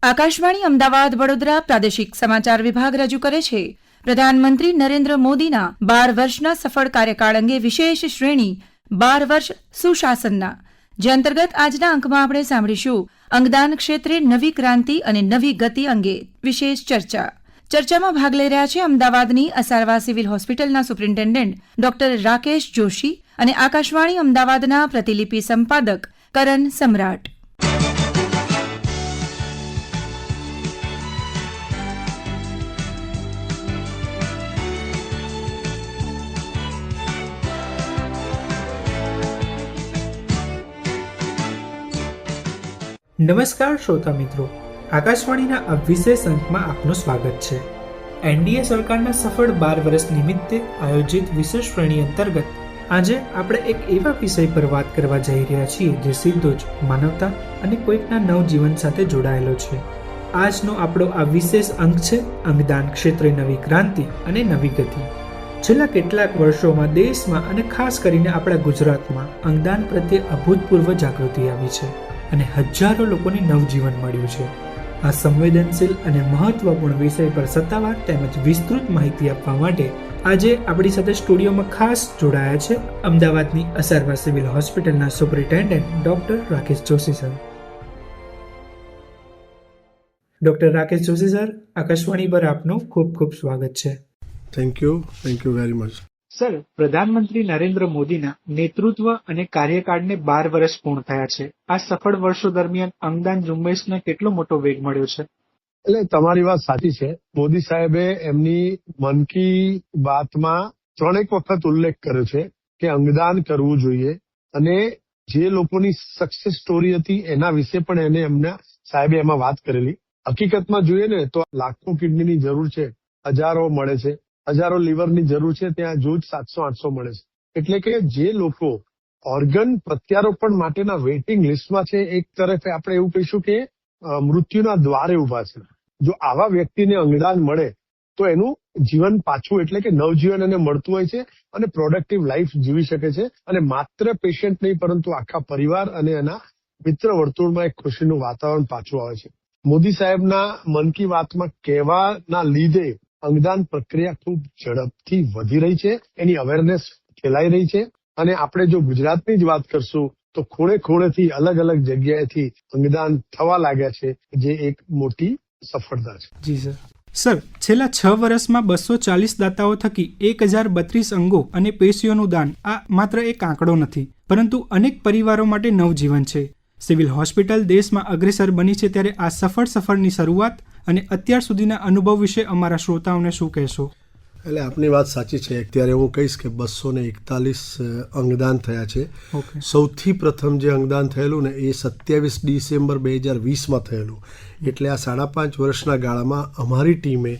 આકાશવાણી અમદાવાદ વડોદરા પ્રાદેશિક સમાચાર વિભાગ રજૂ કરે છે પ્રધાનમંત્રી નરેન્દ્ર મોદીના 12 વર્ષના સફળ કાર્યકાળ અંગે વિશેષ શ્રેણી 12 વર્ષ સુશાસનના, જે અંતર્ગત આજના અંકમાં આપણે સાંભળીશું અંગદાન ક્ષેત્રે નવી ક્રાંતિ અને નવી ગતિ અંગે વિશેષ ચર્ચામાં ભાગ લઈ રહ્યા છે અમદાવાદની અસારવા સિવિલ હોસ્પિટલના સુપ્રિન્ટેન્ડન્ટ ડોક્ટર રાકેશ જોશી અને આકાશવાણી અમદાવાદના પ્રતિલિપિ સંપાદક કરણ સમ્રાટ. નમસ્કાર શ્રોતા મિત્રો, આકાશવાણીના આ વિશેષ અંકમાં આપનું સ્વાગત છે. એનડીએ સરકારના સફળ 12 વર્ષ નિમિત્તે આયોજિત વિશેષ શ્રેણી અંતર્ગત આજે આપણે એક એવા વિષય પર વાત કરવા જઈ રહ્યા છીએ જે સીધો જ માનવતા અને કોઈકના નવજીવન સાથે જોડાયેલો છે. આજનો આપણો આ વિશેષ અંક છે અંગદાન ક્ષેત્રે નવી ક્રાંતિ અને નવી ગતિ. છેલ્લા કેટલાક વર્ષોમાં દેશમાં અને ખાસ કરીને આપણા ગુજરાતમાં અંગદાન પ્રત્યે અભૂતપૂર્વ જાગૃતિ આવી છે અને હજારો લોકોને નવજીવન મળ્યું છે. આ સંવેદનશીલ અને મહત્વપૂર્ણ વિષય પર સત્તાવાર તેમજ વિસ્તૃત માહિતી આપવા માટે આજે આપણી સાથે સ્ટુડિયોમાં ખાસ જોડાયા છે અમદાવાદની અસારવા સિવિલ હોસ્પિટલના superintendent doctor Rakesh Joshi sir. Doctor Rakesh Joshi sir, Akashvani પર આપનું ખૂબ ખૂબ સ્વાગત છે. Thank you very much. Sir, પ્રધાનમંત્રી નરેન્દ્ર મોદીના નેતૃત્વ અને કાર્યકાળને 12 વર્ષ પૂર્ણ થયા છે. આ સફળ વર્ષો દરમિયાન અંગદાન ઝુંબેશને કેટલો મોટો વેગ મળ્યો છે? એટલે તમારી વાત સાચી છે. મોદી સાહેબે એમની મન કી બાતમાં 3 વખત ઉલ્લેખ કર્યો છે કે અંગદાન કરવું જોઈએ અને જે લોકોની સક્સેસ સ્ટોરી હતી એના વિશે પણ એમના સાહેબે એમાં વાત કરેલી. હકીકતમાં જોઈએ ને તો લાખો કિડનીની જરૂર છે, હજારો મળે છે, હજારો લીવરની જરૂર છે, ત્યાં જો 700-800 મળે છે. એટલે કે જે લોકો ઓર્ગન પ્રત્યારોપણ માટેના વેઇટિંગ લિસ્ટમાં છે, એક તરફે આપણે એવું કહીશું કે મૃત્યુના દ્વારે ઉભા છે. જો આવા વ્યક્તિને અંગદાન મળે તો એનું જીવન પાછું એટલે કે નવજીવન એને મળતું હોય છે અને પ્રોડક્ટિવ લાઈફ જીવી શકે છે અને માત્ર પેશન્ટ નહીં પરંતુ આખા પરિવાર અને એના મિત્ર વર્તુળમાં એક ખુશીનું વાતાવરણ પાછું આવે છે. મોદી સાહેબના મન કી બાતમાં કહેવાના લીધે અંગદાન પ્રક્રિયા ખૂબ ઝડપથી વધી રહી છે, એની અવેરનેસ ફેલાઈ રહી છે અને આપણે જો ગુજરાતની જ વાત કરશું તો ખૂણે ખૂણેથી અલગ અલગ જગ્યાએથી અંગદાન થવા લાગ્યા છે, જે એક મોટી સફળતા છે. જી સર. સર, છેલ્લા 6 વર્ષમાં 240 દાતાઓ થકી 1032 અંગો અને પેશીઓનું દાન આ માત્ર એક આંકડો નથી, પરંતુ અનેક પરિવારો માટે નવજીવન છે. સિવિલ હોસ્પિટલ દેશમાં અગ્રેસર બની છે, ત્યારે આ સફળની શરૂઆત અને અત્યાર સુધીના અનુભવ વિશે અમારા શ્રોતાઓને શું કહેશો? એટલે આપની વાત સાચી છે. અત્યારે હું કહીશ કે 241 અંગદાન થયા છે. સૌથી પ્રથમ જે અંગદાન થયેલું ને એ 27 ડિસેમ્બર 2020માં થયેલું. એટલે આ 5.5 વર્ષના ગાળામાં અમારી ટીમે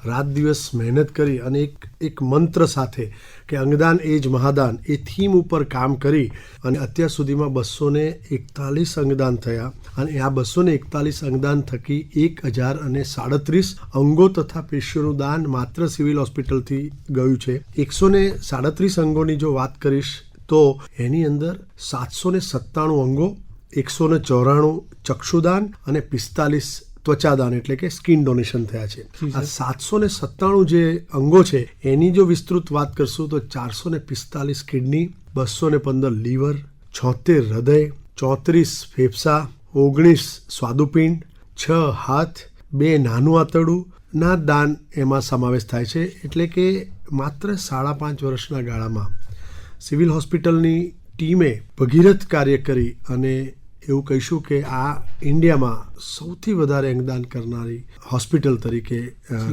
રાત દિવસ મહેનત કરી અને એક મંત્ર સાથે કે અંગદાન એ જ મહાદાન, એ થીમ ઉપર કામ કરી અને અત્યાર સુધીમાં 241 અંગદાન થયા અને આ 241 અંગદાન થકી 1037 અંગો તથા પેશીઓનું દાન માત્ર સિવિલ હોસ્પિટલથી ગયું છે. 137 અંગોની જો વાત કરીશ તો એની અંદર 797 અંગો, 194 ચક્ષુદાન અને 45 ત્વચાદાન એટલે કે સ્કિન ડોનેશન થયા છે. આ 797 જે અંગો છે એની જો વિસ્તૃત વાત કરશું તો 445 કિડની, 215 લીવર, 76 હૃદય, 34 ફેફસા, 19 સ્વાદુપિંડ, 6 હાથ, 2 નાનું આંતરડું ના દાન એમાં સમાવેશ થાય છે. એટલે કે માત્ર 5.5 વર્ષના ગાળામાં સિવિલ હોસ્પિટલની ટીમે ભગીરથ કાર્ય કરી અને એવું કહીશું કે આ ઇન્ડિયામાં સૌથી વધારે અંગદાન કરનારી હોસ્પિટલ તરીકે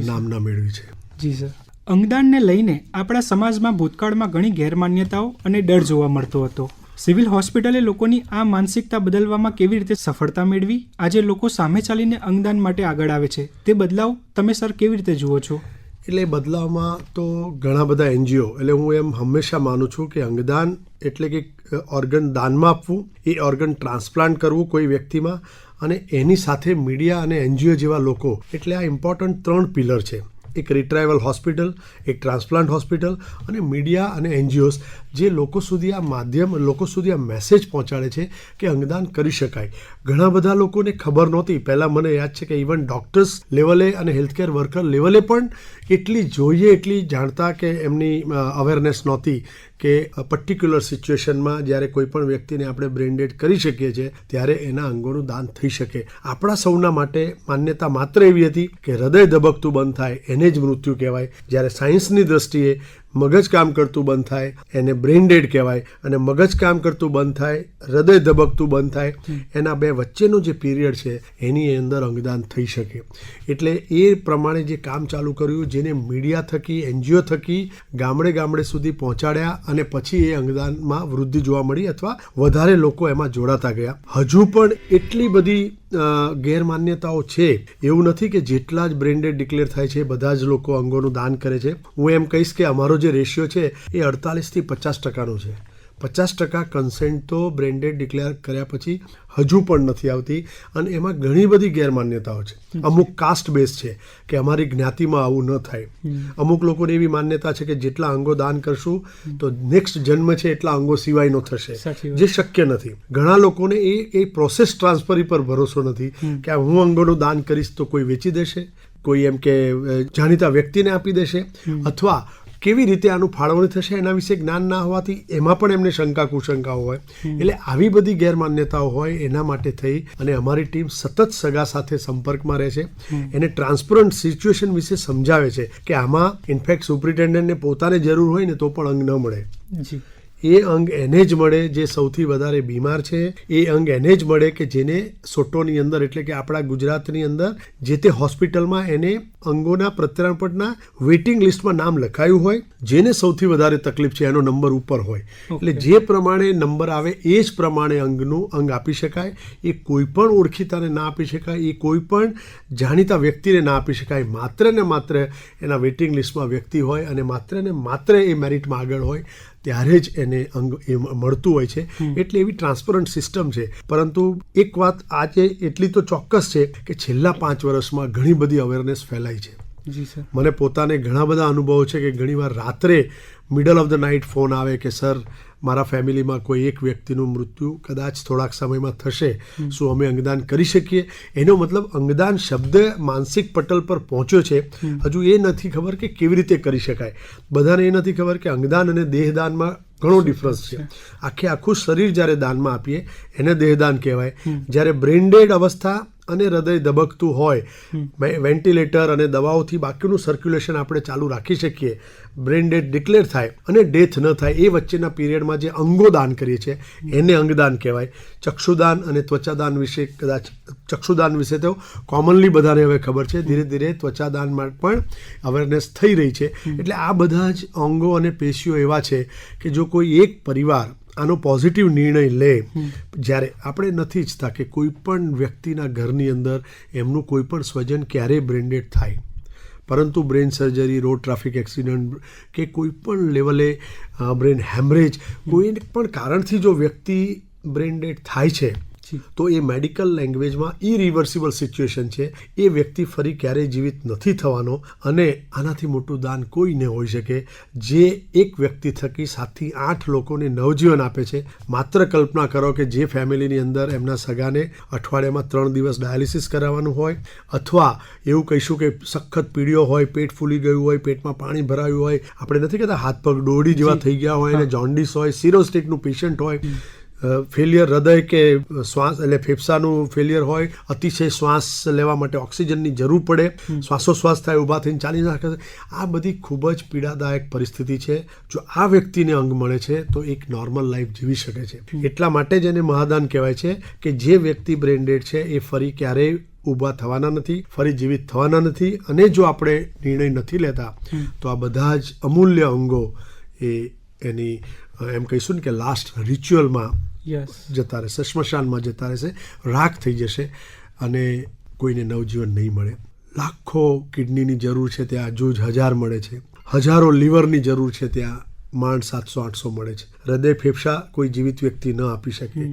નામના મેળવી છે. જી સર. અંગદાનને લઈને આપણા સમાજમાં ભૂતકાળમાં ઘણી ગેરમાન્યતાઓ અને ડર જોવા મળતો હતો. સિવિલ હોસ્પિટલે લોકોની આ માનસિકતા બદલવામાં કેવી રીતે સફળતા મેળવી આજે લોકો સામે ચાલીને અંગદાન માટે આગળ આવે છે, તે બદલાવ તમે સર કેવી રીતે જુઓ છો? એટલે બદલાવમાં તો ઘણા બધા એનજીઓ, એટલે હું એમ હંમેશા માનું છું કે અંગદાન એટલે કે ઓર્ગન દાનમાં આપવું, એ ઓર્ગન ટ્રાન્સપ્લાન્ટ કરવું કોઈ વ્યક્તિમાં, અને એની સાથે મીડિયા અને એનજીઓ જેવા લોકો, એટલે આ ઇમ્પોર્ટન્ટ 3 પિલર છે. એક રિટ્રાઇવલ હોસ્પિટલ, એક ટ્રાન્સપ્લાન્ટ હોસ્પિટલ અને મીડિયા અને એનજીઓઝ જે લોકો સુધી આ મેસેજ પહોંચાડે છે કે અંગદાન કરી શકાય. ઘણા બધા લોકોને ખબર નહોતી. પહેલાં મને યાદ છે કે ઇવન ડૉક્ટર્સ લેવલે અને હેલ્થકેર વર્કર લેવલે પણ એટલી જાણતા કે એમની અવેરનેસ નહોતી કે પર્ટિક્યુલર સિચ્યુએશનમાં જ્યારે કોઈ પણ વ્યક્તિને આપણે બ્રેન ડેડ કરી શકીએ છીએ ત્યારે એના અંગોનું દાન થઈ શકે. આપણા સૌના માટે માન્યતા માત્ર એવી હતી કે હૃદય ધબકતું બંધ થાય એને જ મૃત્યુ કહેવાય, જ્યારે સાયન્સની દ્રષ્ટિએ મગજ કામ કરતું બંધ થાય એને બ્રેન ડેડ કહેવાય, અને મગજ કામ કરતું બંધ થાય, હૃદય ધબકતું બંધ થાય, એના બે વચ્ચેનો જે પીરિયડ છે એની અંદર અંગદાન થઈ શકે. એટલે એ પ્રમાણે જે કામ ચાલુ કર્યું, જેને મીડિયા થકી, NGO થકી ગામડે સુધી પહોંચાડ્યા, અને પછી એ અંગદાનમાં વૃદ્ધિ જોવા મળી અથવા વધારે લોકો એમાં જોડાતા ગયા. હજુ પણ એટલી બધી ગેરમાન્યતાઓ છે. એવું નથી કે જેટલા જ બ્રેન ડેડ ડિક્લેર થાય છે બધા જ લોકો અંગોનું દાન કરે છે. હું એમ કહીશ કે અમારો જે રેશિયો છે એ 48 થી 50% છે. 50% કન્સેન્ટ તો બ્રેન ડેડ ડિક્લેર કર્યા પછી હજુ પણ નથી આવતી, અને એમાં ઘણી બધી ગેરમાન્યતાઓ છે. અમુક કાસ્ટ બેઝ છે કે અમારી જ્ઞાતિમાં આવું ન થાય. અમુક લોકોને એવી માન્યતા છે કે જેટલા અંગો દાન કરશું તો નેક્સ્ટ જન્મ છે એટલા અંગો સિવાયનો થશે, જે શક્ય નથી. ઘણા લોકોને એ પ્રોસેસ ટ્રાન્સફર પર ભરોસો નથી કે હું અંગોનું દાન કરીશ તો કોઈ વેચી દેશે, કોઈ એમ કે જાણીતા વ્યક્તિને આપી દેશે, અથવા કેવી રીતે આનું ફાળવણી થશે એના વિશે જ્ઞાન ના હોવાથી એમાં પણ એમને કુશંકાઓ હોય. એટલે આવી બધી ગેરમાન્યતાઓ હોય એના માટે થઈ અને અમારી ટીમ સતત સગા સાથે સંપર્કમાં રહે છે, એને ટ્રાન્સપરન્ટ સિચ્યુએશન વિશે સમજાવે છે કે આમાં ઇનફેક્ટ સુપ્રિન્ટેન્ડન્ટને પોતાને જરૂર હોય ને તો પણ અંગ ન મળે. એ અંગ એને જ મળે જે સૌથી વધારે બીમાર છે. એ અંગ એને જ મળે કે જેને સોટોની અંદર, એટલે કે આપણા ગુજરાતની અંદર જે તે હોસ્પિટલમાં એને અંગોના પ્રત્યારોપણના વેઇટિંગ લિસ્ટમાં નામ લખાયું હોય, જેને સૌથી વધારે તકલીફ છે એનો નંબર ઉપર હોય. એટલે જે પ્રમાણે નંબર આવે એ જ પ્રમાણે અંગ આપી શકાય. એ કોઈ પણ ઓળખીતાને ના આપી શકાય, એ કોઈ પણ જાણીતા વ્યક્તિને ના આપી શકાય. માત્ર ને માત્ર એના વેઇટિંગ લિસ્ટમાં વ્યક્તિ હોય અને માત્ર ને માત્ર એ મેરિટમાં આગળ હોય ત્યારે જ એને અંગ એ મળતું હોય છે. એટલે એવી ટ્રાન્સપરન્ટ સિસ્ટમ છે. પરંતુ એક વાત આજે એટલી તો ચોક્કસ છે કે છેલ્લા 5 વર્ષમાં ઘણી બધી અવેરનેસ ફેલાઈ છે. મને પોતાને ઘણા બધા અનુભવો છે કે ઘણીવાર રાત્રે middle of the night phone આવે કે સર મારા ફેમિલીમાં કોઈ એક વ્યક્તિનું મૃત્યુ કદાચ થોડાક સમયમાં થશે, શું અમે અંગદાન કરી શકીએ? એનો મતલબ અંગદાન શબ્દ માનસિક પટલ પર પહોંચ્યો છે. હજુ એ નથી ખબર કે કેવી રીતે કરી શકાય. બધાને એ નથી ખબર કે અંગદાન અને દેહદાનમાં ઘણો ડિફરન્સ છે. આખું શરીર જ્યારે દાનમાં આપીએ એને દેહદાન કહેવાય. જ્યારે બ્રેન ડેડ અવસ્થા અને હૃદય ધબકતું હોય, વેન્ટિલેટર અને દવાઓથી બાકીનું સર્ક્યુલેશન આપણે ચાલુ રાખી શકીએ, બ્રેન ડેડ ડિક્લેર થાય અને ડેથ ન થાય એ વચ્ચેના પીરિયડમાં જે અંગો દાન કરીએ છીએ એને અંગદાન કહેવાય. ચક્ષુદાન અને ત્વચાદાન વિશે કદાચ ચક્ષુદાન વિશે તો કોમનલી બધાને હવે ખબર છે. ધીરે ધીરે ત્વચાદાનમાં પણ અવેરનેસ થઈ રહી છે. એટલે આ બધા જ અંગો અને પેશીઓ એવા છે કે જો કોઈ એક પરિવાર આનો પોઝિટિવ નિર્ણય લે, જ્યારે આપણે નથી ઈચ્છતા કે કોઈ પણ વ્યક્તિના ઘરની અંદર એમનું કોઈ પણ સ્વજન ક્યારેય બ્રેન ડેડ થાય, પરંતુ brain surgery, road traffic accident કે કોઈ પણ લેવલે બ્રેન હેમરેજ, કોઈ પણ કારણથી જો વ્યક્તિ બ્રેન ડેડ થાય છે તો એ મેડિકલ લેંગ્વેજમાં ઇરિવર્સિબલ સિચ્યુએશન છે. એ વ્યક્તિ ફરી ક્યારેય જીવિત નથી થવાનો. અને આનાથી મોટું દાન કોઈ ન હોઈ શકે જે એક વ્યક્તિ થકી 7 થી 8 લોકોને નવજીવન આપે છે. માત્ર કલ્પના કરો કે જે ફેમિલીની અંદર એમના સગાને અઠવાડિયામાં 3 દિવસ ડાયાલિસિસ કરાવવાનું હોય, અથવા એવું કહીશું કે સખત પીળીઓ હોય, પેટ ફૂલી ગયું હોય, પેટમાં પાણી ભરાયું હોય, આપણે નથી કહેતા હાથ પગ દોડી જેવા થઈ ગયા હોય, અને જોન્ડિસ હોય, સિરોસ્ટિકનું પેશન્ટ હોય, ફેલિયર હૃદય કે શ્વાસ એટલે ફેફસાનું ફેલિયર હોય, અતિશય શ્વાસ લેવા માટે ઓક્સિજનની જરૂર પડે, શ્વાસોશ્વાસ થાય, ઊભા થઈને ચાલી નાખે. આ બધી ખૂબ જ પીડાદાયક પરિસ્થિતિ છે. જો આ વ્યક્તિને અંગ મળે છે તો એક નોર્મલ લાઈફ જીવી શકે છે. એટલા માટે જ એને મહાદાન કહેવાય છે કે જે વ્યક્તિ બ્રેન ડેડ છે એ ફરી ક્યારેય ઊભા થવાના નથી, ફરી જીવિત થવાના નથી. અને જો આપણે નિર્ણય નથી લેતા તો આ બધા જ અમૂલ્ય અંગો એની એમ કહીશું ને કે લાસ્ટ રિચ્યુઅલમાં જતા રહેશે, સ્મશાનમાં જતા રહેશે, રાખ થઈ જશે અને કોઈને નવજીવન નહીં મળે. લાખો કિડનીની જરૂર છે ત્યાં હજુ જ 1000 મળે છે, હજારો લીવરની જરૂર છે ત્યાં માંડ 700-800 મળે છે. હૃદય ફેફસા કોઈ જીવિત વ્યક્તિ ન આપી શકે.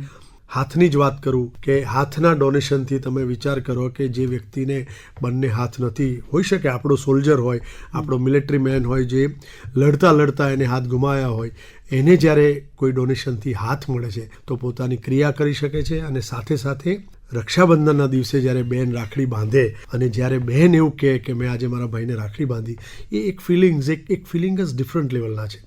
હાથની જ વાત કરું કે હાથના ડોનેશનથી તમે વિચાર કરો કે જે વ્યક્તિને બંને હાથ નથી, હોઈ શકે આપણો સોલ્જર હોય, આપણો મિલિટરી મેન હોય જે લડતા એને હાથ ગુમાવ્યા હોય, એને જ્યારે કોઈ ડોનેશનથી હાથ મળે છે તો પોતાની ક્રિયા કરી શકે છે. અને સાથે સાથે રક્ષાબંધનના દિવસે જ્યારે બહેન રાખડી બાંધે અને જ્યારે બહેન એવું કહે કે મેં આજે મારા ભાઈને રાખડી બાંધી, એ એક ફિલિંગ જ ડિફરન્ટ લેવલના છે.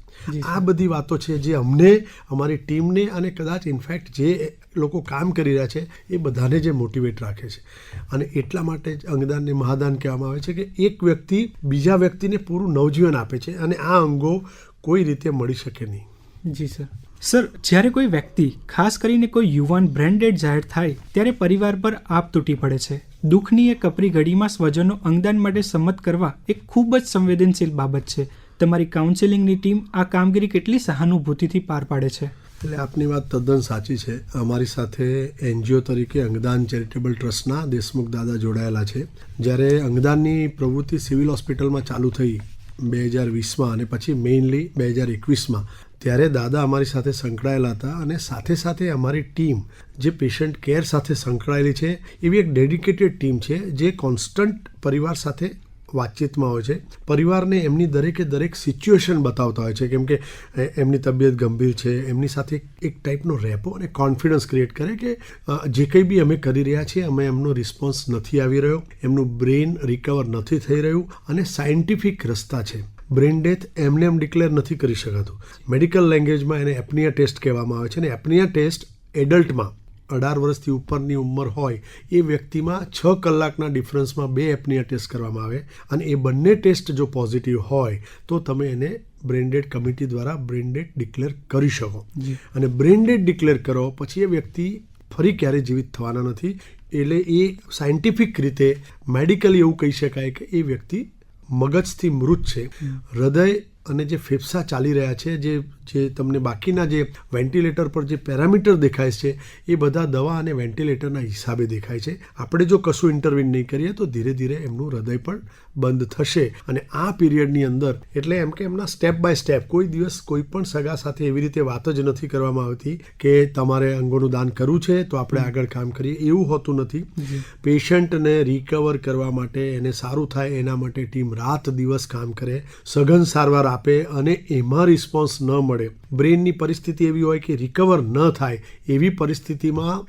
આ બધી વાતો છે જે અમને, અમારી ટીમને અને કદાચ ઇનફેક્ટ જે લોકો કામ કરી રહ્યા છે એ બધાને જે મોટિવેટ રાખે છે. અને એટલા માટે જ અંગદાનને મહાદાન કહેવામાં આવે છે કે એક વ્યક્તિ બીજા વ્યક્તિને પૂરું નવજીવન આપે છે અને આ અંગો કોઈ રીતે મળી શકે નહીં. જી સર. સર, જ્યારે કોઈ વ્યક્તિ, ખાસ કરીને કોઈ યુવાન બ્રેન ડેડ જાહેર થાય ત્યારે પરિવાર પર આપ તૂટી પડે છે. દુઃખની એ કપરી ઘડીમાં સ્વજનો અંગદાન માટે સંમત કરવા એક ખૂબ જ સંવેદનશીલ બાબત છે. તમારી કાઉન્સેલિંગની ટીમ આ કામગીરી કેટલી સહાનુભૂતિથી પાર પાડે છે? એટલે આપની વાત તદ્દન સાચી છે. અમારી સાથે NGO તરીકે અંગદાન ચેરિટેબલ ટ્રસ્ટના દેશમુખ દાદા જોડાયેલા છે. જ્યારે અંગદાનની પ્રવૃત્તિ સિવિલ હોસ્પિટલમાં ચાલુ થઈ 2020માં અને પછી મેઇનલી 2021માં, ત્યારે દાદા અમારી સાથે સંકળાયેલા હતા. અને સાથે સાથે અમારી ટીમ જે પેશન્ટ કેર સાથે સંકળાયેલી છે એવી એક ડેડિકેટેડ ટીમ છે જે કોન્સ્ટન્ટ પરિવાર સાથે વાતચીતમાં હોય છે. પરિવારને એમની દરેકે દરેક સિચ્યુએશન બતાવતા હોય છે, કેમ કે એમની તબિયત ગંભીર છે. એમની સાથે એક ટાઈપનો રેપો અને કોન્ફિડન્સ ક્રિએટ કરે કે જે કંઈ બી અમે કરી રહ્યા છીએ અમે એમનો રિસ્પોન્સ નથી આવી રહ્યો, એમનું બ્રેઇન રિકવર નથી થઈ રહ્યું અને સાયન્ટિફિક રસ્તા છે. બ્રેન ડેથ એમને એમ ડિક્લેર નથી કરી શકાતું. મેડિકલ લેંગ્વેજમાં એને એપનિયા ટેસ્ટ કહેવામાં આવે છે. અને એપનિયા ટેસ્ટ એડલ્ટમાં 18 વર્ષથી ઉપરની ઉંમર હોય એ વ્યક્તિમાં 6 કલાકના ડિફરન્સમાં 2 એપનિયા ટેસ્ટ કરવામાં આવે અને એ બંને ટેસ્ટ જો પોઝિટિવ હોય તો તમે એને બ્રેન ડેડ કમિટી દ્વારા બ્રેન ડેડ ડિક્લેર કરી શકો. અને બ્રેન ડેડ ડિક્લેર કરો પછી એ વ્યક્તિ ફરી ક્યારેય જીવિત થવાના નથી. એટલે એ સાયન્ટિફિક રીતે મેડિકલી એવું કહી શકાય કે એ વ્યક્તિ મગજથી મૃત છે. હૃદય અને જે ફેફસા ચાલી રહ્યા છે, જે તમને બાકીના જે વેન્ટિલેટર પર જે પેરામીટર દેખાય છે એ બધા દવા અને વેન્ટિલેટરના હિસાબે દેખાય છે. આપણે જો કશું ઇન્ટરવીન નહીં કરીએ તો ધીરે ધીરે એમનું હૃદય પણ બંધ થશે. અને આ પીરિયડની અંદર એટલે એમ કે એમના સ્ટેપ બાય સ્ટેપ કોઈ દિવસ કોઈ પણ સગા સાથે એવી રીતે વાત જ નથી કરવામાં આવતી કે તમારે અંગોનું દાન કરવું છે તો આપણે આગળ કામ કરીએ, એવું હોતું નથી. પેશન્ટને રિકવર કરવા માટે, એને સારું થાય એના માટે ટીમ રાત દિવસ કામ કરે, સઘન સારવાર આપે અને એમાં રિસ્પોન્સ ન મળે, બ્રેનની પરિસ્થિતિ એવી હોય કે રિકવર ન થાય, એવી પરિસ્થિતિમાં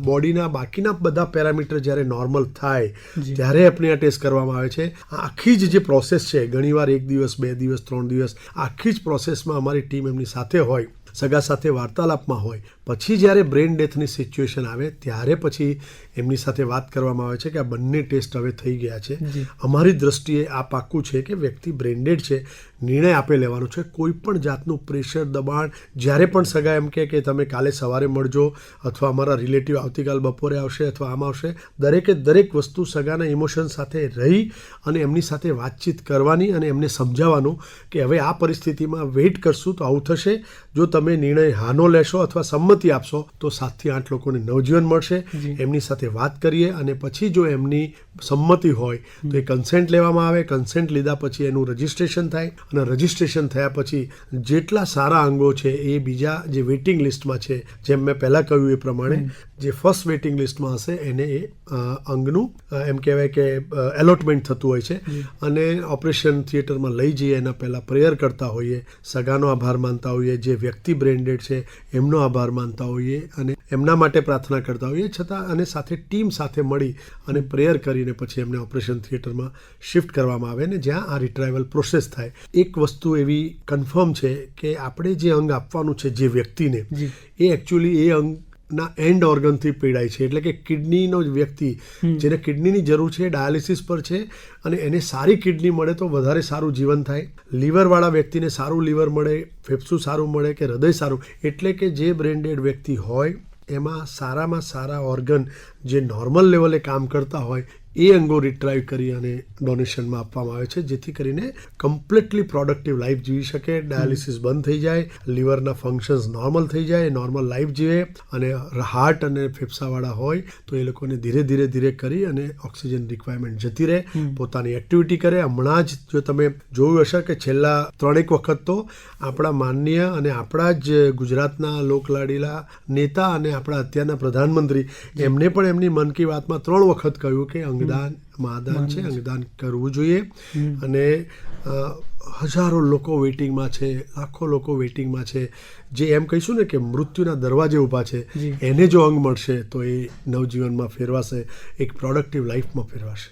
બોડીના બાકીના બધા પેરામીટર જ્યારે નોર્મલ થાય ત્યારે આપણે આ ટેસ્ટ કરવામાં આવે છે. આખી જ જે પ્રોસેસ છે, ઘણીવાર 1 દિવસ 2 દિવસ 3 દિવસ આખી જ પ્રોસેસમાં અમારી ટીમ એમની સાથે હોય, સગા સાથે વાર્તાલાપમાં હોય. પછી જ્યારે બ્રેન ડેથની સિચ્યુએશન આવે ત્યારે પછી એમની સાથે વાત કરવામાં આવે છે કે આ બંને ટેસ્ટ હવે થઈ ગયા છે. અમારી દ્રષ્ટિએ આ પાક્કું છે કે વ્યક્તિ બ્રેન ડેડ છે, નિર્ણય આપે લેવાનો છે. કોઈ પણ જાતનું પ્રેશર, દબાણ, જ્યારે પણ સગા એમ કે તમે કાલે સવારે મળજો અથવા અમારા રિલેટિવ આવતીકાલ બપોરે આવશે અથવા આમ આવશે, દરેકે દરેક વસ્તુ સગાના ઇમોશન સાથે રહી અને એમની સાથે વાતચીત કરવાની અને એમને સમજાવવાનું કે હવે આ પરિસ્થિતિમાં વેઇટ કરશું તો આવું થશે. જો તમે નિર્ણય હાનો લેશો અથવા સંમતિ આપશો તો 7 થી 8 લોકોને નવજીવન મળશે. એમની સાથે વાત કરીએ અને પછી જો એમની સંમતિ હોય તો એ કન્સેન્ટ લેવામાં આવે. કન્સેન્ટ લીધા પછી એનું રજિસ્ટ્રેશન થાય અને રજિસ્ટ્રેશન થયા પછી જેટલા સારા અંગો છે એ બીજા જે વેઇટિંગ લિસ્ટમાં છે, જેમ મેં પહેલાં કહ્યું એ પ્રમાણે જે ફર્સ્ટ વેઇટિંગ લિસ્ટમાં હશે એને એ અંગનું એમ કહેવાય કે એલોટમેન્ટ થતું હોય છે. અને ઓપરેશન થિયેટરમાં લઈ જઈએ એના પહેલાં પ્રેયર કરતા હોઈએ, સગાનો આભાર માનતા હોઈએ, જે વ્યક્તિ બ્રેન ડેડ છે એમનો આભાર માનતા હોઈએ અને એમના માટે પ્રાર્થના કરતા હોઈએ. છતાં અને સાથે ટીમ સાથે મળી અને પ્રેયર કરીને પછી એમને ઓપરેશન થિયેટરમાં શિફ્ટ કરવામાં આવે ને જ્યાં આ રિટ્રાઇવલ પ્રોસેસ થાય. એક વસ્તુ એવી કન્ફર્મ છે કે આપણે જે અંગ આપવાનું છે જે વ્યક્તિને, એ એકચ્યુઅલી એ અંગના એન્ડ ઓર્ગનથી પીડાય છે. એટલે કે કિડનીનો જ વ્યક્તિ જેને કિડનીની જરૂર છે, ડાયાલિસિસ પર છે અને એને સારી કિડની મળે તો વધારે સારું જીવન થાય. લીવરવાળા વ્યક્તિને સારું લીવર મળે, ફેફસું સારું મળે કે હૃદય સારું. એટલે કે જે બ્રેન ડેડ વ્યક્તિ હોય એમાં સારામાં સારા ઓર્ગન જે નોર્મલ લેવલે કામ કરતા હોય એ અંગો રિટ્રાઈવ કરી અને ડોનેશનમાં આપવામાં આવે છે, જેથી કરીને કમ્પ્લીટલી પ્રોડક્ટિવ લાઈફ જીવી શકે, ડાયાલિસિસ બંધ થઈ જાય, લીવરના ફંક્શન્સ નોર્મલ થઈ જાય, નોર્મલ લાઈફ જીવે. અને હાર્ટ અને ફેફસાવાળા હોય તો એ લોકોને ધીરે ધીરે ધીરે કરી અને ઓક્સિજન રિક્વાયરમેન્ટ જતી રહે, પોતાની એક્ટિવિટી કરે. હમણાં જ જો તમે જોયું હશે કે છેલ્લા 3 વખત તો આપણા માનનીય અને આપણા જ ગુજરાતના લોકલાડીલા નેતા અને આપણા અત્યારના પ્રધાનમંત્રી એમને પણ એમની મન કી બાતમાં 3 વખત કહ્યું કે અંગદાન મહાદાન છે, અંગદાન કરવું જોઈએ. અને હજારો લોકો વેઇટિંગમાં છે, લાખો લોકો વેઇટિંગમાં છે, જે એમ કહીશું ને કે મૃત્યુના દરવાજે ઊભા છે, એને જો અંગ મળશે તો એ નવજીવનમાં ફેરવાશે, એક પ્રોડક્ટિવ લાઈફમાં ફેરવાશે.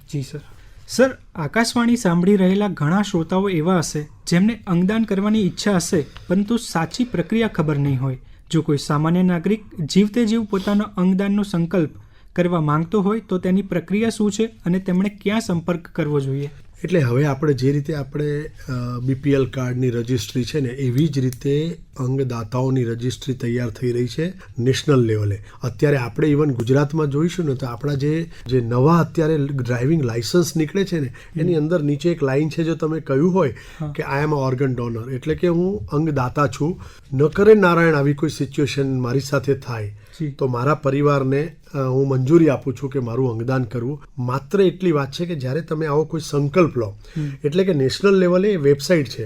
જી સર. સર, આકાશવાણી સાંભળી રહેલા ઘણા શ્રોતાઓ એવા હશે જેમને અંગદાન કરવાની ઈચ્છા હશે, પરંતુ સાચી પ્રક્રિયા ખબર નહીં હોય. જો કોઈ સામાન્ય નાગરિક જીવતે જીવ પોતાનો અંગદાનનો સંકલ્પ કરવા માંગતો હોય તો તેની પ્રક્રિયા શું છે અને તેમણે ક્યાં સંપર્ક કરવો જોઈએ? એટલે હવે આપણે જે રીતે આપણે BPL કાર્ડની રજિસ્ટ્રી છે ને એવી જ રીતે અંગદાતાઓની રજિસ્ટ્રી તૈયાર થઈ રહી છે નેશનલ લેવલે. અત્યારે આપણે ઇવન ગુજરાતમાં જોઈશું ને તો આપણા જે નવા અત્યારે ડ્રાઇવિંગ લાઇસન્સ નીકળે છે ને એની અંદર નીચે એક લાઇન છે, જો તમે કહ્યું હોય કે આઈ એમ અ ઓર્ગન ડોનર, એટલે કે હું અંગદાતા છું, ન કરે નારાયણ આવી કોઈ સિચ્યુએશન મારી સાથે થાય તો મારા પરિવારને હું મંજૂરી આપું છું કે મારું અંગદાન કરવું. માત્ર એટલી વાત છે કે જ્યારે તમે આવો કોઈ સંકલ્પ લો, એટલે કે નેશનલ લેવલે વેબસાઇટ છે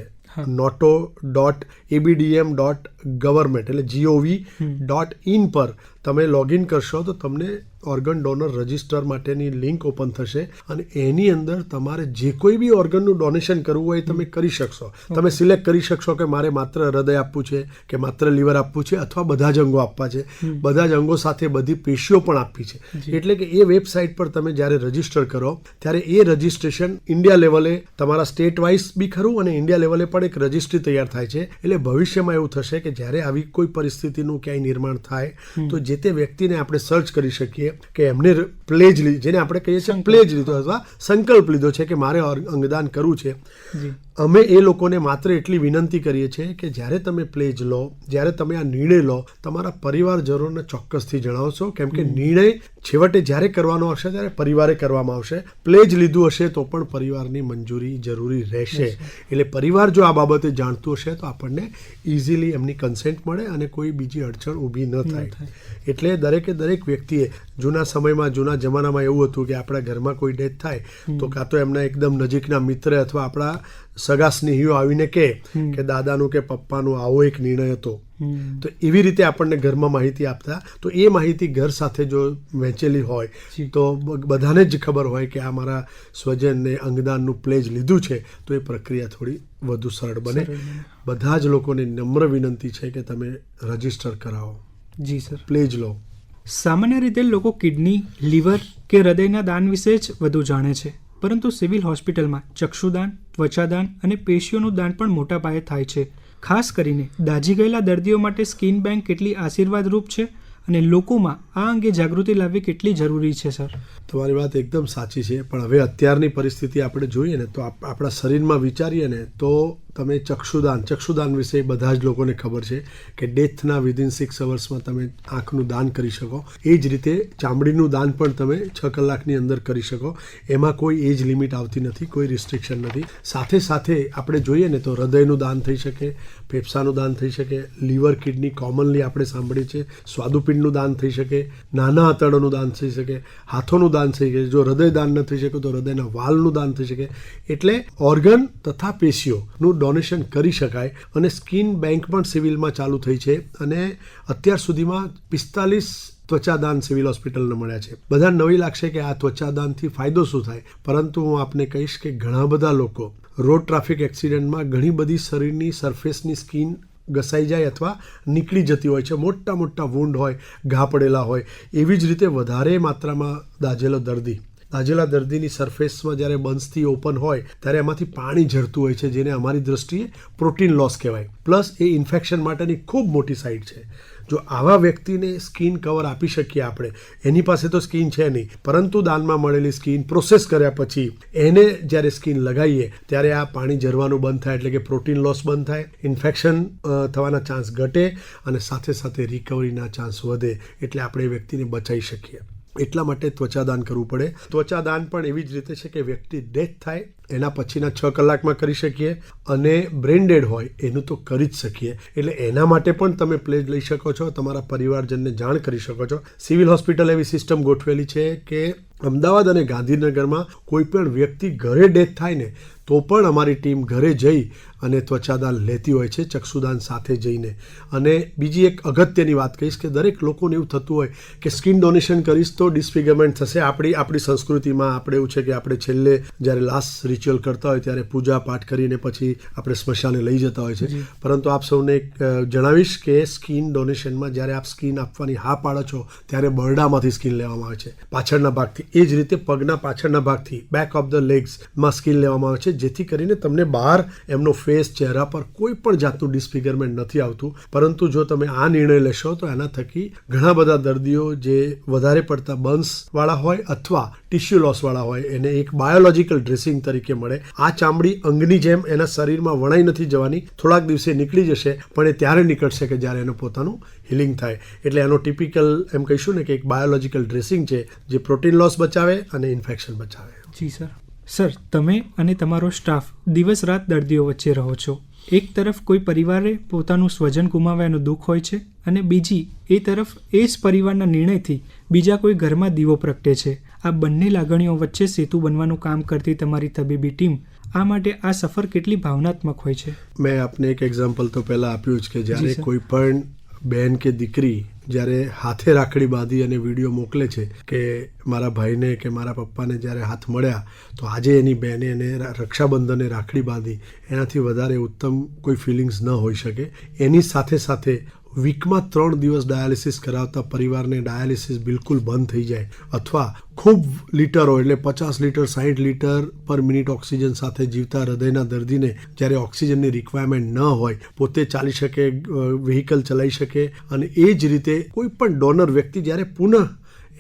noto.abdm.government એટલે gov.in પર તમે લોગિન કરશો તો તમને ઓર્ગન ડોનર રજિસ્ટર માટેની લિંક ઓપન થશે અને એની અંદર તમારે જે કોઈ બી ઓર્ગનનું ડોનેશન કરવું હોય તમે કરી શકશો. તમે સિલેક્ટ કરી શકશો કે મારે માત્ર હૃદય આપવું છે કે માત્ર લીવર આપવું છે અથવા બધા જ અંગો આપવા છે, બધા જ અંગો સાથે બધી પેશીઓ પણ આપવી છે. એટલે કે એ વેબસાઇટ પર તમે જ્યારે રજિસ્ટર કરો ત્યારે એ રજિસ્ટ્રેશન ઇન્ડિયા લેવલે તમારા સ્ટેટ વાઇઝ બી ખરું અને ઇન્ડિયા લેવલે પણ એક રજિસ્ટ્રી તૈયાર થાય છે. એટલે ભવિષ્યમાં એવું થશે કે જ્યારે આવી કોઈ પરિસ્થિતિનું ક્યાંય નિર્માણ થાય તો જે તે વ્યક્તિને આપણે સર્ચ કરી શકીએ કે એમને પ્લેજ જેને આપણે કહીએ છીએ પ્લેજ લીધો અથવા સંકલ્પ લીધો છે કે મારે અંગદાન કરવું છે. અમે એ લોકોને માત્ર એટલી વિનંતી કરીએ છીએ કે જ્યારે તમે પ્લેજ લો, જ્યારે તમે આ નિર્ણય લો, તમારા પરિવારજનોને ચોક્કસથી જણાવશો, કેમ કે નિર્ણય છેવટે જ્યારે કરવાનો હશે ત્યારે પરિવારે કરવામાં આવશે. પ્લેજ લીધું હશે તો પણ પરિવારની મંજૂરી જરૂરી રહેશે. એટલે પરિવાર જો આ બાબતે જાણતું હશે તો આપણને ઇઝીલી એમની કન્સેન્ટ મળે અને કોઈ બીજી અડચણ ઊભી ન થાય. એટલે દરેકે દરેક વ્યક્તિએ જૂના સમયમાં, જૂના જમાનામાં એવું હતું કે આપણા ઘરમાં કોઈ ડેથ થાય તો કાં તો એમના એકદમ નજીકના મિત્ર અથવા આપણા સગા સ્નેહીઓ આવીને કે દાદાનું કે પપ્પાનું આવો એક નિર્ણય હતો, તો એવી રીતે આપણને ઘરમાં માહિતી આપતા. તો એ માહિતી ઘર સાથે જો વહેંચેલી હોય તો બધાને જ ખબર હોય કે આ મારા સ્વજનને અંગદાનનું પ્લેજ લીધું છે, તો એ પ્રક્રિયા થોડી વધુ સરળ બને. બધા જ લોકોને નમ્ર વિનંતી છે કે તમે રજિસ્ટર કરાવો. જી સર. પ્લેજ લો. સામાન્ય રીતે લોકો કિડની, લીવર કે હૃદયના દાન વિશે જ વધુ જાણે છે, પરંતુ સિવિલ હોસ્પિટલમાં ચક્ષુદાન, ત્વચાદાન અને પેશીઓનું દાન પણ મોટા પાયે થાય છે. ખાસ કરીને દાઝી ગયેલા દર્દીઓ માટે સ્કિન બેંક કેટલી આશીર્વાદરૂપ છે અને લોકોમાં આ અંગે જાગૃતિ લાવવી કેટલી જરૂરી છે? સર, તમારી વાત એકદમ સાચી છે, પણ હવે અત્યારની પરિસ્થિતિ આપણે જોઈએ ને તો આપણા શરીરમાં વિચારીએ ને તો તમે ચક્ષુદાન વિશે બધા જ લોકોને ખબર છે કે ડેથના વિધિન 6 અવર્સમાં તમે આંખનું દાન કરી શકો. એ જ રીતે ચામડીનું દાન પણ તમે 6 કલાકની અંદર કરી શકો. એમાં કોઈ એજ લિમિટ આવતી નથી, કોઈ રિસ્ટ્રિક્શન નથી. સાથે સાથે આપણે જોઈએ ને તો હૃદયનું દાન થઈ શકે, ફેફસાનું દાન થઈ શકે, લીવર, કિડની કોમનલી આપણે સાંભળીએ છીએ, સ્વાદુપિંડનું દાન થઈ શકે, નાના આંતરડાનું દાન થઈ શકે, હાથોનું દાન થઈ શકે. જો હૃદય દાન ન થઈ શકે તો હૃદયના વાલ્વનું દાન થઈ શકે. એટલે ઓર્ગન તથા પેશીઓનું ડોનેશન કરી શકાય. અને સ્કિન બેંક પણ સિવિલમાં ચાલુ થઈ છે અને અત્યાર સુધીમાં 45 ત્વચાદાન સિવિલ હોસ્પિટલને મળ્યા છે. બધા નવી લાગશે કે આ ત્વચાદાનથી ફાયદો શું થાય, પરંતુ હું આપને કહીશ કે ઘણા બધા લોકો રોડ ટ્રાફિક એક્સિડન્ટમાં ઘણી બધી શરીરની સરફેસની સ્કિન ઘસાઈ જાય અથવા નીકળી જતી હોય છે, મોટા મોટા વૂંડ હોય, ઘા પડેલા હોય. એવી જ રીતે વધારે માત્રામાં દાઝેલા દર્દીની સરફેસમાં જ્યારે બન્સથી ઓપન હોય ત્યારે એમાંથી પાણી ઝરતું હોય છે, જેને અમારી દ્રષ્ટિએ પ્રોટીન લોસ કહેવાય. પ્લસ એ ઇન્ફેક્શન માટેની ખૂબ મોટી સાઇડ છે. જો આવા વ્યક્તિને સ્કિન કવર આપી શકીએ આપણે, એની પાસે તો સ્કિન છે નહીં, પરંતુ દાનમાં મળેલી સ્કિન પ્રોસેસ કર્યા પછી એને જ્યારે સ્કિન લગાવીએ ત્યારે આ પાણી ઝરવાનું બંધ થાય, એટલે કે પ્રોટીન લોસ બંધ થાય, ઇન્ફેક્શન થવાના ચાન્સ ઘટે અને સાથે સાથે રિકવરીના ચાન્સ વધે. એટલે આપણે એ વ્યક્તિને બચાવી શકીએ. એટલા માટે ત્વચાદાન કરવું પડે. ત્વચાદાન પણ એવી જ રીતે છે કે વ્યક્તિ ડેથ થાય એના પછીના 6 કલાકમાં કરી શકીએ, અને બ્રેન ડેડ હોય એનું તો કરી જ શકીએ. એટલે એના માટે પણ તમે પ્લેજ લઈ શકો છો, તમારા પરિવારજનને જાણ કરી શકો છો. સિવિલ હોસ્પિટલ એવી સિસ્ટમ ગોઠવેલી છે કે અમદાવાદ અને ગાંધીનગરમાં કોઈ પણ વ્યક્તિ ઘરે ડેથ થાય ને તો પણ અમારી ટીમ ઘરે જઈ અને ત્વચાદાન લેતી હોય છે, ચક્ષુદાન સાથે જઈને. અને બીજી એક અગત્યની વાત કહીશ કે દરેક લોકોને એવું થતું હોય કે સ્કિન ડોનેશન કરીશ તો ડિસફિગરમેન્ટ થશે. આપણી સંસ્કૃતિમાં આપણે એવું છે કે આપણે છેલ્લે જ્યારે લાસ્ટ રિચ્યુઅલ કરતા હોય ત્યારે પૂજા પાઠ કરીને પછી આપણે સ્મશાને લઈ જતા હોય છે. પરંતુ આપ સૌને જણાવીશ કે સ્કિન ડોનેશનમાં જ્યારે આપ સ્કિન આપવાની હા પાડો છો ત્યારે બરડામાંથી સ્કિન લેવામાં આવે છે, પાછળના ભાગથી. એ જ રીતે પગના પાછળના ભાગથી, બેક ઓફ ધ લેગ્સમાં સ્કિન લેવામાં આવે છે, જેથી કરીને તમને બહાર એમનો ફેસ, ચહેરા પર કોઈ પણ જાતનું ડિસફિગરમેન્ટ નથી આવતું. પરંતુ જો તમે આ નિર્ણય લેશો તો એના થકી ઘણા બધા દર્દીઓ જે વધારે પડતા બર્ન્સવાળા હોય અથવા ટિશ્યુ લોસવાળા હોય એને એક બાયોલોજિકલ ડ્રેસિંગ તરીકે મળે. આ ચામડી અંગની જેમ એના શરીરમાં વણાઈ નથી જવાની, થોડાક દિવસે નીકળી જશે, પણ એ ત્યારે નીકળશે કે જ્યારે એનું પોતાનું હિલિંગ થાય. એટલે એનો ટિપિકલ એમ કહીશું ને કે એક બાયોલોજિકલ ડ્રેસિંગ છે જે પ્રોટીન લોસ બચાવે અને ઇન્ફેક્શન બચાવે. જી સર, તમે અને તમારો સ્ટાફ દિવસ રાત દર્દીઓ વચ્ચે રહો છો. એક તરફ કોઈ પરિવારે પોતાનું સ્વજન ગુમાવ્યાનું દુઃખ હોય છે અને બીજી એ તરફ એ જ પરિવારના નિર્ણયથી બીજા કોઈ ઘરમાં દીવો પ્રગટે છે. આ બંને લાગણીઓ વચ્ચે સેતુ બનવાનું કામ કરતી તમારી તબીબી ટીમ આ માટે આ સફર કેટલી ભાવનાત્મક હોય છે? મેં આપને એક એક્ઝામ્પલ તો પહેલાં આપ્યું જ કે જ્યારે કોઈ પણ બહેન કે દીકરી જ્યારે હાથે રાખડી બાંધી અને વિડીયો મોકલે છે કે મારા ભાઈને કે મારા પપ્પાને જ્યારે હાથ મળ્યા તો આજે એની બહેને એને રક્ષાબંધને રાખડી બાંધી, એનાથી વધારે ઉત્તમ કોઈ ફિલિંગ્સ ન હોઈ શકે. એની સાથે સાથે વીકમાં 3 દિવસ ડાયાલિસિસ કરાવતા પરિવારને ડાયાલિસિસ બિલકુલ બંધ થઈ જાય અથવા ખૂબ લીટરો એટલે 50 લીટર 60 લીટર પર મિનિટ ઓક્સિજન સાથે જીવતા હૃદયના દર્દીને જ્યારે ઓક્સિજનની રિક્વાયરમેન્ટ ન હોય, પોતે ચાલી શકે, વ્હીકલ ચલાવી શકે, અને એ જ રીતે કોઈ પણ ડોનર વ્યક્તિ જ્યારે પુનઃ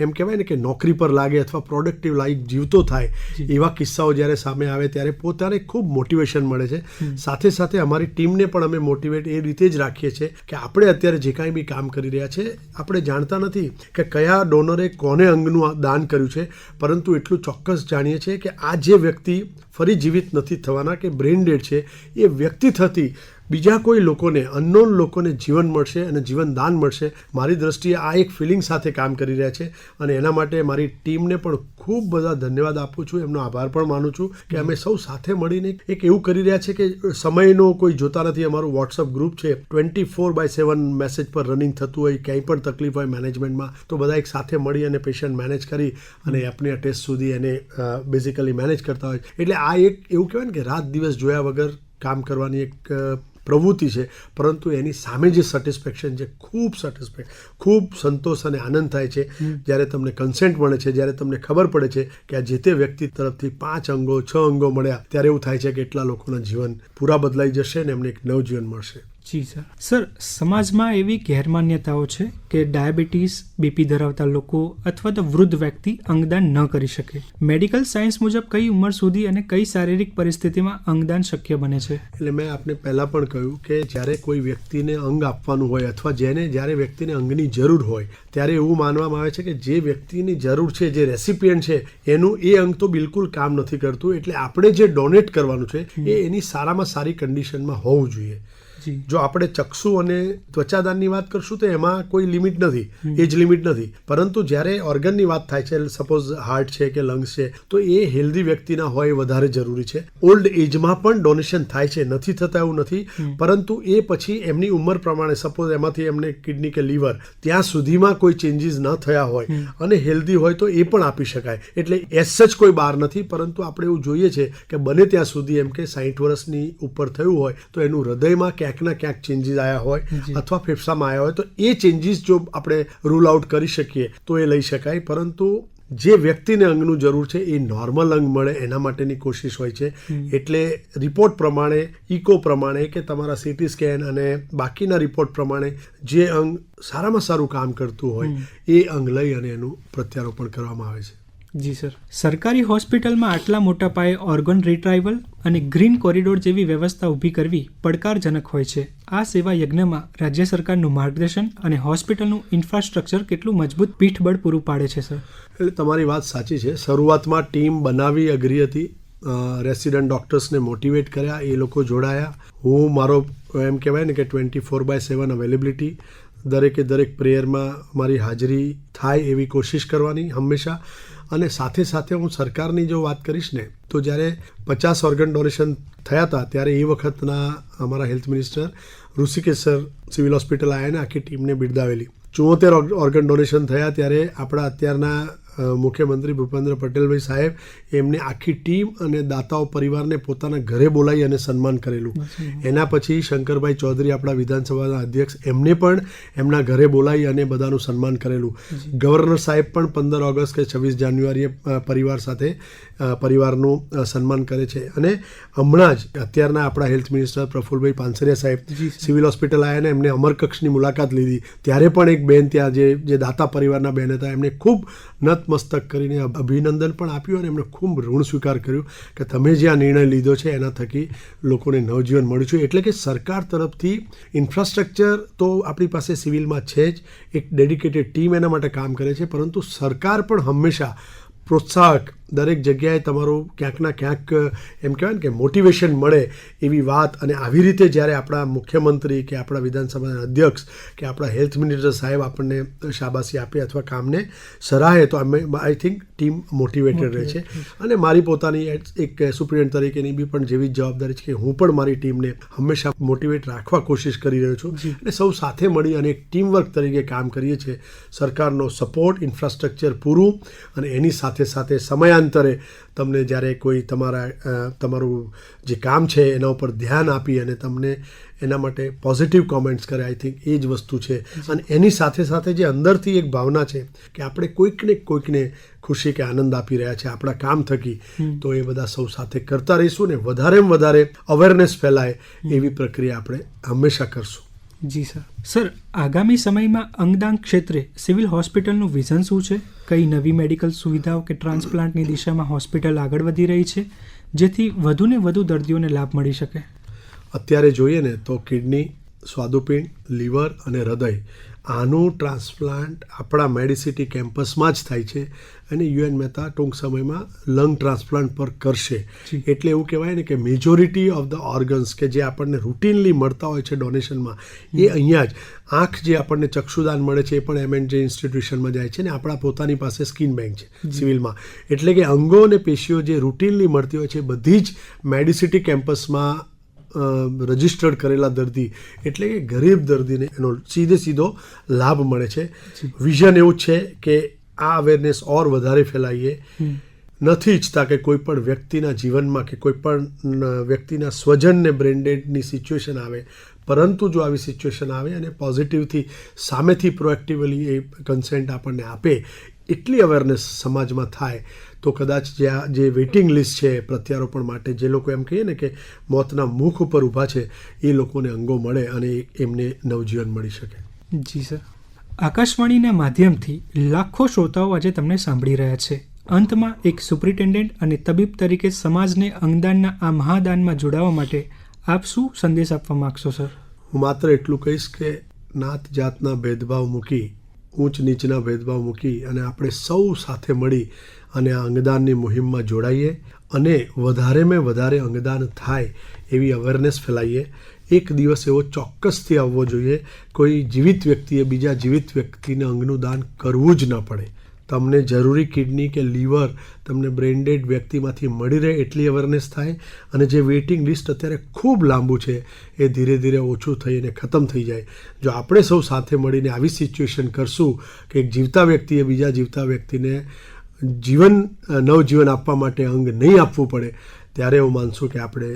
એમ કહેવાય ને કે નોકરી પર લાગે અથવા પ્રોડક્ટિવ લાઈફ જીવતો થાય, એવા કિસ્સાઓ જ્યારે સામે આવે ત્યારે પોતાને ખૂબ મોટિવેશન મળે છે. સાથે સાથે અમારી ટીમને પણ અમે મોટિવેટ એ રીતે જ રાખીએ છીએ કે આપણે અત્યારે જે કાંઈ બી કામ કરી રહ્યા છે આપણે જાણતા નથી કે કયા ડોનરે કોને અંગનું દાન કર્યું છે, પરંતુ એટલું ચોક્કસ જાણીએ છીએ કે આ જે વ્યક્તિ ફરી જીવિત નથી થવાના કે બ્રેન ડેડ છે, એ વ્યક્તિ થતી બીજા કોઈ લોકોને, અનનોન લોકોને જીવન મળશે અને જીવન દાન મળશે. મારી દ્રષ્ટિએ આ એક ફિલિંગ સાથે કામ કરી રહ્યા છે અને એના માટે મારી ટીમને પણ ખૂબ બધા ધન્યવાદ આપું છું, એમનો આભાર પણ માનું છું કે અમે સૌ સાથે મળીને એક એવું કરી રહ્યા છે કે સમયનો કોઈ જોતા નથી. અમારું વોટ્સઅપ ગ્રુપ છે, 24/7 મેસેજ પર રનિંગ થતું હોય, ક્યાંય પણ તકલીફ હોય મેનેજમેન્ટમાં તો બધા એક સાથે મળી અને પેશન્ટ મેનેજ કરી અને એપની ટેસ્ટ સુધી એને બેઝિકલી મેનેજ કરતા હોય. એટલે આ એક એવું કહેવાય ને કે રાત દિવસ જોયા વગર કામ કરવાની એક પ્રવૃત્તિ છે, પરંતુ એની સામે જે સેટિસ્ફેક્શન છે, ખૂબ સંતોષ અને આનંદ થાય છે જ્યારે તમને કન્સેન્ટ મળે છે, જ્યારે તમને ખબર પડે છે કે આ જે તે વ્યક્તિ તરફથી 5 અંગો 6 અંગો મળ્યા, ત્યારે એવું થાય છે કે એટલા લોકોના જીવન પૂરા બદલાઈ જશે અને એમને એક નવજીવન મળશે. જી સર, સમાજમાં એવી ગેરમાન્યતાઓ છે કે ડાયાબિટીસ, બીપી ધરાવતા લોકો અથવા તો વૃદ્ધ વ્યક્તિ અંગદાન ન કરી શકે. મેડિકલ સાયન્સ મુજબ કઈ ઉંમર સુધી અને કઈ શારીરિક પરિસ્થિતિમાં અંગદાન શક્ય બને છે? એટલે મેં આપને પહેલાં પણ કહ્યું કે જ્યારે કોઈ વ્યક્તિને અંગ આપવાનું હોય અથવા જ્યારે વ્યક્તિને અંગની જરૂર હોય ત્યારે એવું માનવામાં આવે છે કે જે વ્યક્તિની જરૂર છે, જે રેસિપિયન્ટ છે, એનું એ અંગ તો બિલકુલ કામ નથી કરતું. એટલે આપણે જે ડોનેટ કરવાનું છે એ એની સારામાં સારી કન્ડિશનમાં હોવું જોઈએ. જો આપણે ચક્ષુ અને ત્વચાદાનની વાત કરશું તો એમાં કોઈ લિમિટ નથી, એજ લિમિટ નથી. પરંતુ જ્યારે ઓર્ગનની વાત થાય છે, સપોઝ હાર્ટ છે કે લંગ્સ છે, તો એ હેલ્ધી વ્યક્તિના હોય વધારે જરૂરી છે. ઓલ્ડ એજમાં પણ ડોનેશન થાય છે, નથી થતા એવું નથી, પરંતુ એ પછી એમની ઉંમર પ્રમાણે, સપોઝ એમાંથી એમને કિડની કે લીવર ત્યાં સુધીમાં કોઈ ચેન્જીસ ન થયા હોય અને હેલ્ધી હોય તો એ પણ આપી શકાય. એટલે એઝ સચ કોઈ બહાર નથી, પરંતુ આપણે એવું જોઈએ છે કે બને ત્યાં સુધી એમ કે 60 વર્ષની ઉપર થયું હોય તો એનું હૃદયમાં ક્યાંક ચેન્જીસ આવ્યા હોય અથવા ફેફસામાં આવ્યા હોય તો એ ચેન્જીસ જો આપણે રૂલ આઉટ કરી શકીએ તો એ લઈ શકાય. પરંતુ જે વ્યક્તિને અંગનું જરૂર છે એ નોર્મલ અંગ મળે એના માટેની કોશિશ હોય છે. એટલે રિપોર્ટ પ્રમાણે, ઇકો પ્રમાણે કે તમારા સીટી સ્કેન અને બાકીના રિપોર્ટ પ્રમાણે જે અંગ સારામાં સારું કામ કરતું હોય એ અંગ લઈ અને એનું પ્રત્યારોપણ કરવામાં આવે છે. જી સર, સરકારી હોસ્પિટલમાં આટલા મોટા પાયે ઓર્ગન રિટ્રાઇવલ અને ગ્રીન કોરિડોર જેવી વ્યવસ્થા ઊભી કરવી પડકારજનક હોય છે. આ સેવા યજ્ઞમાં રાજ્ય સરકારનું માર્ગદર્શન અને હોસ્પિટલનું ઇન્ફ્રાસ્ટ્રક્ચર કેટલું મજબૂત પીઠબળ પૂરું પાડે છે સર? એટલે તમારી વાત સાચી છે. શરૂઆતમાં ટીમ બનાવવી અઘરી હતી રેસિડન્ટ ડૉક્ટર્સને મોટિવેટ કર્યા, એ લોકો જોડાયા. હું મારો એમ કહેવાય ને કે 24/7 અવેલેબિલિટી, દરેક પ્રેયરમાં મારી હાજરી થાય એવી કોશિશ કરવાની હંમેશા. અને સાથે હું સરકારની જો વાત કરીશ ને, તો જ્યારે 50 ઓર્ગન ડોનેશન થયા હતા ત્યારે એ વખતના અમારા health minister Rishikesh sir civil hospital આવ્યા ને આખી ટીમને બિરદાવેલી. 74 ઓર્ગન ડોનેશન થયા ત્યારે આપણા અત્યારના મુખ્યમંત્રી ભૂપેન્દ્ર પટેલભાઈ સાહેબ એમને આખી ટીમ અને દાતાઓ પરિવારને પોતાના ઘરે બોલાવી અને સન્માન કરેલું. એના પછી શંકરભાઈ ચૌધરી આપણા વિધાનસભાના અધ્યક્ષ, એમને પણ એમના ઘરે બોલાવી અને બધાનું સન્માન કરેલું. ગવર્નર સાહેબ પણ 15 ઓગસ્ટ કે 26 જાન્યુઆરીએ પરિવાર સાથે પરિવારનું સન્માન કરે છે. અને હમણાં જ અત્યારના આપણા હેલ્થ મિનિસ્ટર પ્રફુલભાઈ પાનસરિયા સાહેબ સિવિલ હોસ્પિટલ આવ્યા ને એમને અમરકક્ષની મુલાકાત લીધી. ત્યારે પણ એક બેન ત્યાં જે દાતા પરિવારના બેન હતા એમને ખૂબ નતમસ્તક કરીને અભિનંદન પણ આપ્યું અને એમણે ખૂબ ઋણ સ્વીકાર કર્યું કે તમે જે આ નિર્ણય લીધો છે એના થકી લોકોને નવજીવન મળ્યું છે. એટલે કે સરકાર તરફથી ઇન્ફ્રાસ્ટ્રક્ચર તો આપણી પાસે સિવિલમાં છે જ, એક ડેડિકેટેડ ટીમ એના માટે કામ કરે છે, પરંતુ સરકાર પણ હંમેશા પ્રોત્સાહક દરેક જગ્યાએ તમારું ક્યાંકના ક્યાંક એમ કહેવાય ને કે મોટિવેશન મળે એવી વાત. અને આવી રીતે જ્યારે આપણા મુખ્યમંત્રી કે આપણા વિધાનસભાના અધ્યક્ષ કે આપણા હેલ્થ મિનિસ્ટર સાહેબ આપણને શાબાશી આપે અથવા કામને સરાહે તો આઈ થિંક ટીમ મોટિવેટેડ રહે છે. અને મારી પોતાની એક સુપ્રિન્ટેન્ડન્ટ તરીકેની બી પણ જેવી જ જવાબદારી છે કે હું પણ મારી ટીમને હંમેશા મોટિવેટ રાખવા કોશિશ કરી રહ્યો છું. અને સૌ સાથે મળી અને એક ટીમવર્ક તરીકે કામ કરીએ છીએ. સરકારનો સપોર્ટ, ઇન્ફ્રાસ્ટ્રક્ચર પૂરું, અને એની સાથે સમયાંતરે તમને જ્યારે કોઈ તમારું જે કામ છે એના ઉપર ધ્યાન આપી અને તમને એના માટે પોઝિટિવ કોમેન્ટ્સ કરે, આઈ થિંક એ જ વસ્તુ છે. અને એની સાથે જે અંદરથી એક ભાવના છે કે આપણે કોઈકને ખુશી કે આનંદ આપી રહ્યા છે આપણા કામ થકી, તો એ બધા સૌ સાથે કરતા રહીશું ને વધારેમાં વધારે અવેરનેસ ફેલાય એવી પ્રક્રિયા આપણે હંમેશા કરશું. જી સર, આગામી સમયમાં અંગદાન ક્ષેત્રે સિવિલ હોસ્પિટલનું વિઝન શું છે? કઈ નવી મેડિકલ સુવિધાઓ કે ટ્રાન્સપ્લાન્ટની દિશામાં હોસ્પિટલ આગળ વધી રહી છે જેથી વધુને વધુ દર્દીઓને લાભ મળી શકે? અત્યારે જોઈએ ને તો કિડની, સ્વાદુપિંડ, લીવર અને હૃદય, આનું ટ્રાન્સપ્લાન્ટ આપણા મેડિસિટી કેમ્પસમાં જ થાય છે. અને યુએન મહેતા ટૂંક સમયમાં લંગ ટ્રાન્સપ્લાન્ટ પર કરશે. એટલે એવું કહેવાય ને કે મેજોરિટી ઓફ ધ ઓર્ગન્સ કે જે આપણને રૂટીનલી મળતા હોય છે ડોનેશનમાં, એ અહીંયા જ. આંખ જે આપણને ચક્ષુદાન મળે છે એ પણ M&J ઇન્સ્ટિટ્યુશનમાં જાય છે ને આપણા પોતાની પાસે સ્કિન બેંક છે સિવિલમાં. એટલે કે અંગો અને પેશીઓ જે રૂટીનલી મળતી હોય છે બધી જ મેડિસિટી કેમ્પસમાં રજિસ્ટર્ડ કરેલા દર્દી, એટલે કે ગરીબ દર્દીને એનો સીધો લાભ મળે છે. વિઝન એવું છે કે આ અવેરનેસ ઓર વધારે ફેલાઈએ. નથી ઈચ્છતા કે કોઈ પણ વ્યક્તિના જીવનમાં કે કોઈ પણ વ્યક્તિના સ્વજનને બ્રેન્ડેડની સિચ્યુએશન આવે, પરંતુ જો આવી સિચ્યુએશન આવે અને પોઝિટિવથી સામેથી પ્રોએક્ટિવલી એ કન્સેન્ટ આપણને આપે, એટલી અવેરનેસ સમાજમાં થાય તો કદાચ જે વેઇટિંગ લિસ્ટ છે પ્રત્યારોપણ માટે, જે લોકો એમ કહીએ ને કે મોતના મુખ ઉપર ઊભા છે, એ લોકોને અંગો મળે અને એમને નવજીવન મળી શકે. જી સર, આકાશવાણીના માધ્યમથી લાખો શ્રોતાઓ આજે તમને સાંભળી રહ્યા છે. અંતમાં એક સુપ્રિન્ટેન્ડન્ટ અને તબીબ તરીકે સમાજને અંગદાનના આ મહાદાનમાં જોડાવા માટે આપ શું સંદેશ આપવા માગશો સર? હું માત્ર એટલું કહીશ કે નાત જાતના ભેદભાવ મૂકી, ઊંચ નીચના ભેદભાવ મૂકી અને આપણે સૌ સાથે મળી અને આ અંગદાનની મુહિમમાં જોડાઈએ અને વધારેમાં વધારે અંગદાન થાય એવી અવેરનેસ ફેલાઈએ. એક દિવસ એવો ચોક્કસથી આવવો જોઈએ કોઈ જીવિત વ્યક્તિએ બીજા જીવિત વ્યક્તિને અંગનું દાન કરવું જ ન પડે. તમને જરૂરી કિડની કે લીવર તમને બ્રેન્ડેડ વ્યક્તિમાંથી મળી રહે એટલી અવેરનેસ થાય, અને જે વેઇટિંગ લિસ્ટ અત્યારે ખૂબ લાંબુ છે એ ધીરે ધીરે ઓછું થઈને ખતમ થઈ જાય. જો આપણે સૌ સાથે મળીને આવી સિચ્યુએશન કરશું કે એક જીવતા વ્યક્તિએ બીજા જીવતા વ્યક્તિને નવજીવન આપવા માટે અંગ નહીં આપવું પડે, ત્યારે હું માનશું કે આપણે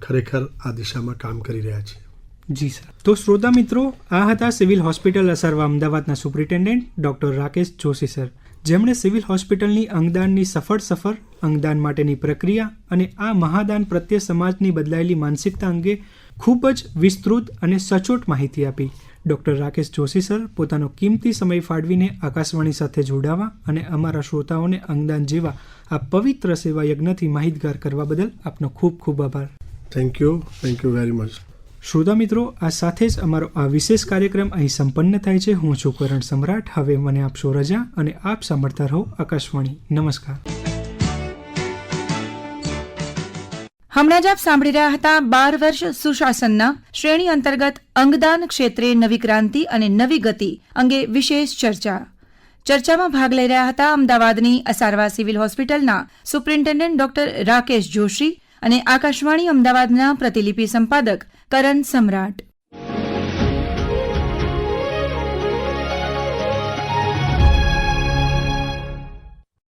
ખરેખર આ દિશામાં કામ કરી રહ્યા છીએ. જી સર. તો શ્રોતા મિત્રો, આ હતા સિવિલ હોસ્પિટલ અસારવા અમદાવાદના superintendent doctor Rakesh Joshi sir, જેમણે સિવિલ હોસ્પિટલની અંગદાનની સફળ અંગદાન માટેની પ્રક્રિયા અને આ મહાદાન પ્રત્યે સમાજની બદલાયેલી માનસિકતા અંગે ખૂબ જ વિસ્તૃત અને સચોટ માહિતી આપી. ડૉક્ટર રાકેશ જોશી સર પોતાનો કિંમતી સમય ફાળવીને આકાશવાણી સાથે જોડાવા અને અમારા શ્રોતાઓને અંગદાન જેવા આ પવિત્ર સેવા યજ્ઞથી માહિતગાર કરવા બદલ આપનો ખૂબ ખૂબ આભાર. Thank you very much. શ્રોતા મિત્રો, આ સાથે જ અમારો આ વિશેષ કાર્યક્રમ અહીં સંપન્ન થાય છે. હું છું કરણ સમ્રાટ. હવે મને આપશો રજા અને આપ સાંભળતા રહો આકાશવાણી. નમસ્કાર. હમણાં જ આપ સાંભળી રહ્યા હતા 12 વર્ષ સુશાસનના શ્રેણી અંતર્ગત અંગદાન ક્ષેત્રે નવી ક્રાંતિ અને નવી ગતિ અંગે વિશેષ ચર્ચામાં ભાગ લઈ રહ્યા હતા અમદાવાદની અસારવા સિવિલ હોસ્પિટલના સુપ્રિન્ટેન્ડન્ટ ડોક્ટર રાકેશ જોશી અને આકાશવાણી અમદાવાદના પ્રતિલિપિ સંપાદક કરણ સમ્રાટ.